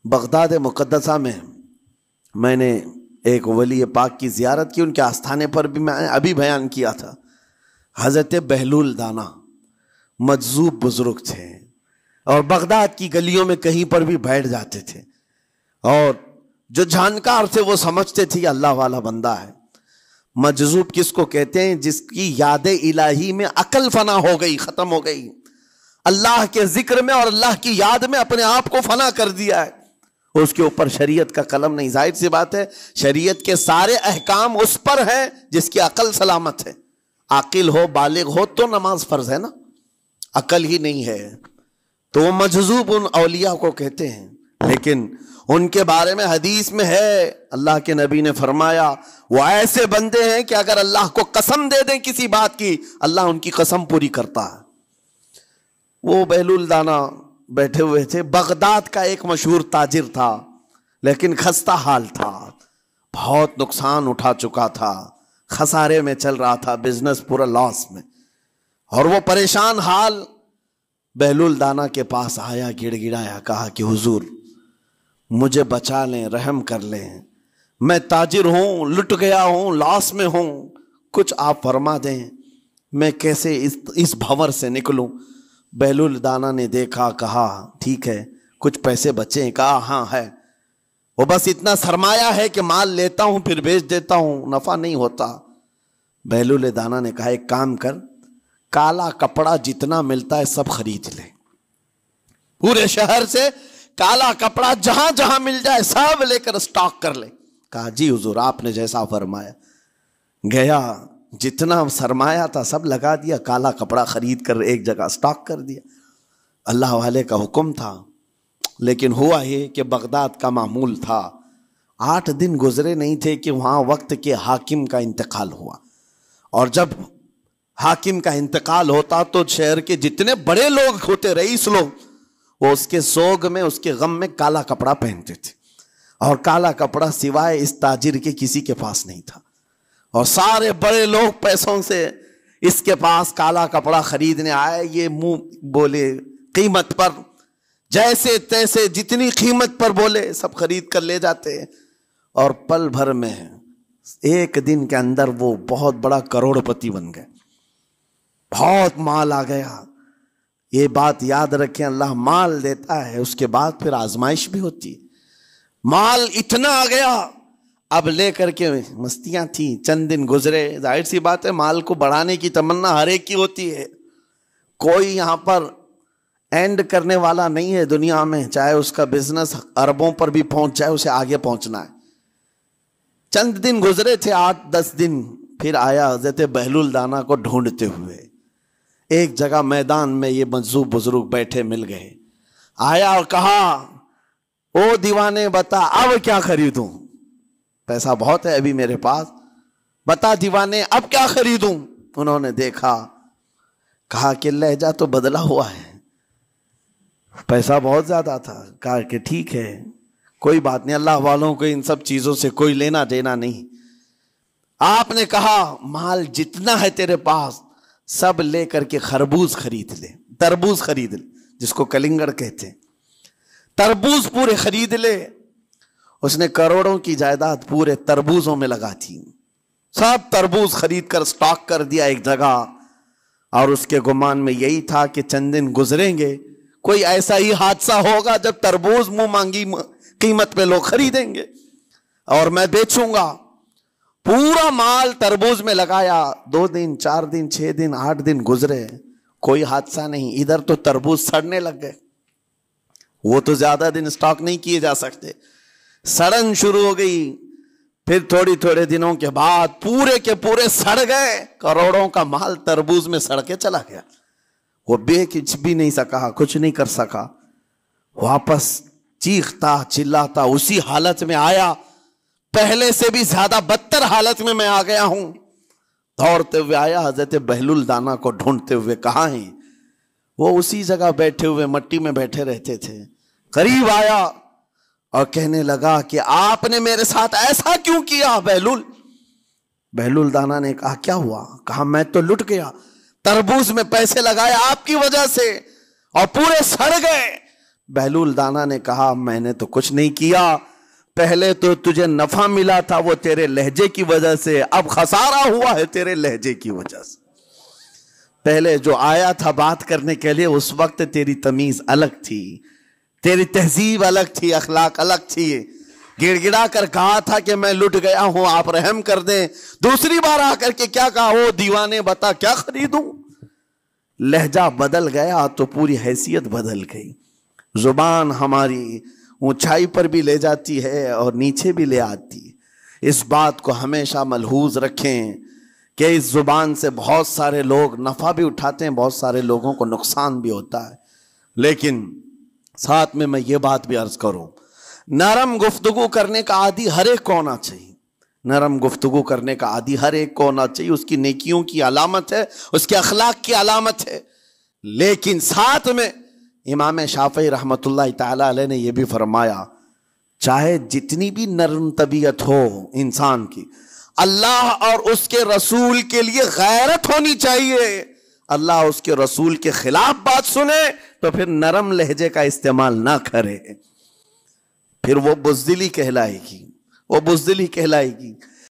Baghdad مقدسہ میں میں نے ایک ولی پاک کی زیارت کی، ان کے آستانے پر بھی میں ابھی بیان کیا تھا۔ حضرت بہلول دانا مجذوب بزرگ تھے اور بغداد کی گلیوں میں کہیں پر بھی بیٹھ جاتے تھے، اور جو جانکار تھے وہ سمجھتے تھے یہ اللہ والا بندہ ہے۔ مجذوب کس کو کہتے ہیں؟ جس کی یاد الہی میں عقل فنا ہو گئی، ختم ہو گئی، اللہ کے ذکر میں اور اللہ کی یاد میں اپنے آپ کو فنا کر دیا ہے، اس کے اوپر شریعت کا قلم نہیں۔ ظاہر سی بات ہے شریعت کے سارے احکام اس پر ہیں جس کی عقل سلامت ہے۔ عاقل ہو، بالغ ہو تو نماز فرض ہے نا، عقل ہی نہیں ہے تو وہ مجذوب ان اولیاء کو کہتے ہیں۔ لیکن ان کے بارے میں حدیث میں ہے، اللہ کے نبی نے فرمایا وہ ایسے بندے ہیں کہ اگر اللہ کو قسم دے دیں کسی بات کی، اللہ ان کی قسم پوری کرتا ہے۔ وہ بہلول دانا بیٹھے ہوئے تھے۔ بغداد کا ایک مشہور تاجر تھا، لیکن خستہ حال تھا، بہت نقصان اٹھا چکا تھا، خسارے میں چل رہا تھا، بزنس پورا لاس میں، اور وہ پریشان حال بہلول دانا کے پاس آیا، گڑ گڑایا، کہا کہ حضور مجھے بچا لیں، رحم کر لیں، میں تاجر ہوں، لٹ گیا ہوں، لاس میں ہوں، کچھ آپ فرما دیں، میں کیسے اس بھنور سے نکلوں؟ بہلول دانا نے دیکھا، کہا ٹھیک ہے کچھ پیسے بچے؟ کہا ہاں ہے، وہ بس اتنا سرمایہ ہے کہ مال لیتا ہوں پھر بیچ دیتا ہوں، نفع نہیں ہوتا۔ بہلول دانا نے کہا ایک کام کر، کالا کپڑا جتنا ملتا ہے سب خرید لے، پورے شہر سے کالا کپڑا جہاں جہاں مل جائے سب لے کر اسٹاک کر لے۔ کہا جی حضور آپ نے جیسا فرمایا۔ گیا، جتنا سرمایہ تھا سب لگا دیا، کالا کپڑا خرید کر ایک جگہ اسٹاک کر دیا۔ اللہ والے کا حکم تھا، لیکن ہوا یہ کہ بغداد کا معمول تھا، 8 دن گزرے نہیں تھے کہ وہاں وقت کے حاکم کا انتقال ہوا، اور جب حاکم کا انتقال ہوتا تو شہر کے جتنے بڑے لوگ ہوتے، رئیس لوگ، وہ اس کے سوگ میں، اس کے غم میں کالا کپڑا پہنتے تھے، اور کالا کپڑا سوائے اس تاجر کے کسی کے پاس نہیں تھا، اور سارے بڑے لوگ پیسوں سے اس کے پاس کالا کپڑا خریدنے آئے۔ یہ منہ بولے قیمت پر، جیسے تیسے جتنی قیمت پر بولے سب خرید کر لے جاتے، اور پل بھر میں ایک دن کے اندر وہ بہت بڑا کروڑ پتی بن گئے، بہت مال آ گیا۔ یہ بات یاد رکھیں، اللہ مال دیتا ہے، اس کے بعد پھر آزمائش بھی ہوتی ہے۔ مال اتنا آ گیا، اب لے کر کے مستیاں تھیں، چند دن گزرے، ظاہر سی بات ہے مال کو بڑھانے کی تمنا ہر ایک کی ہوتی ہے، کوئی یہاں پر اینڈ کرنے والا نہیں ہے دنیا میں، چاہے اس کا بزنس اربوں پر بھی پہنچ جائے، اسے آگے پہنچنا ہے۔ چند دن گزرے تھے، 8-10 دن، پھر آیا حضرت بہلول دانا کو ڈھونڈتے ہوئے، ایک جگہ میدان میں یہ مجذوب بزرگ بیٹھے مل گئے، آیا اور کہا او دیوانے بتا اب کیا خریدوں؟ پیسہ بہت ہے ابھی میرے پاس، بتا دیوانے اب کیا خریدوں؟ انہوں نے دیکھا، کہا کہ لہجہ تو بدلا ہوا ہے، پیسہ بہت زیادہ تھا۔ کہا کہ ٹھیک ہے کوئی بات نہیں، اللہ والوں کو ان سب چیزوں سے کوئی لینا دینا نہیں۔ آپ نے کہا مال جتنا ہے تیرے پاس سب لے کر کے خربوز خرید لے، تربوز خرید لے، جس کو کلنگڑ کہتے ہیں، تربوز پورے خرید لے۔ اس نے کروڑوں کی جائیداد پورے تربوزوں میں لگا تھی، سب تربوز خرید کر سٹاک کر دیا ایک جگہ، اور اس کے گمان میں یہی تھا کہ چند دن گزریں گے، کوئی ایسا ہی حادثہ ہوگا جب تربوز منہ مانگی قیمت پہ لوگ خریدیں گے اور میں بیچوں گا۔ پورا مال تربوز میں لگایا، 2 دن 4 دن 6 دن 8 دن گزرے، کوئی حادثہ نہیں۔ ادھر تو تربوز سڑنے لگ گئے، وہ تو زیادہ دن سٹاک نہیں کیے جا سکتے، سڑن شروع ہو گئی۔ پھر تھوڑے دنوں کے بعد پورے کے پورے سڑ گئے، کروڑوں کا مال تربوز میں سڑ کے چلا گیا۔ وہ کچھ بھی نہیں سکا، کچھ نہیں کر سکا، واپس چیختا چلاتا اسی حالت میں آیا، پہلے سے بھی زیادہ بدتر حالت میں میں آ گیا ہوں۔ دوڑتے ہوئے آیا، حضرت بہلول دانا کو ڈھونڈتے ہوئے، کہاں ہیں؟ وہ اسی جگہ بیٹھے ہوئے مٹی میں بیٹھے رہتے تھے۔ قریب آیا اور کہنے لگا کہ آپ نے میرے ساتھ ایسا کیوں کیا بہلول؟ بہلول دانا نے کہا کیا ہوا؟ کہا میں تو لٹ گیا، تربوز میں پیسے لگائے آپ کی وجہ سے اور پورے سڑ گئے، بہلول دانا نے کہا میں نے تو کچھ نہیں کیا، پہلے تو تجھے نفع ملا تھا وہ تیرے لہجے کی وجہ سے، اب خسارہ ہوا ہے تیرے لہجے کی وجہ سے۔ پہلے جو آیا تھا بات کرنے کے لیے اس وقت تیری تمیز الگ تھی، تیری تہذیب الگ تھی، اخلاق الگ تھی، گڑ گڑا کر کہا تھا کہ میں لٹ گیا ہوں آپ رحم کر دیں، دوسری بار آ کر کے کیا کہا، او دیوانے بتا کیا خریدوں۔ لہجہ بدل گیا تو پوری حیثیت بدل گئی۔ زبان ہماری اونچائی پر بھی لے جاتی ہے اور نیچے بھی لے آتی ہے۔ اس بات کو ہمیشہ ملحوظ رکھیں کہ اس زبان سے بہت سارے لوگ نفع بھی اٹھاتے ہیں، بہت سارے لوگوں کو نقصان بھی ہوتا ہے۔ لیکن ساتھ میں یہ بات بھی عرض کروں، نرم گفتگو کرنے کا عادی ہر ایک کو ہونا چاہیے، نرم گفتگو کرنے کا عادی ہر ایک کو ہونا چاہیے، اس کی نیکیوں کی علامت ہے، اس کے اخلاق کی علامت ہے۔ لیکن ساتھ میں امام شافعی رحمت اللہ تعالی علیہ نے یہ بھی فرمایا، چاہے جتنی بھی نرم طبیعت ہو انسان کی، اللہ اور اس کے رسول کے لیے غیرت ہونی چاہیے۔ اللہ اس کے رسول کے خلاف بات سنے تو پھر نرم لہجے کا استعمال نہ کرے، پھر وہ بزدلی کہلائے گی، وہ بزدلی کہلائے گی۔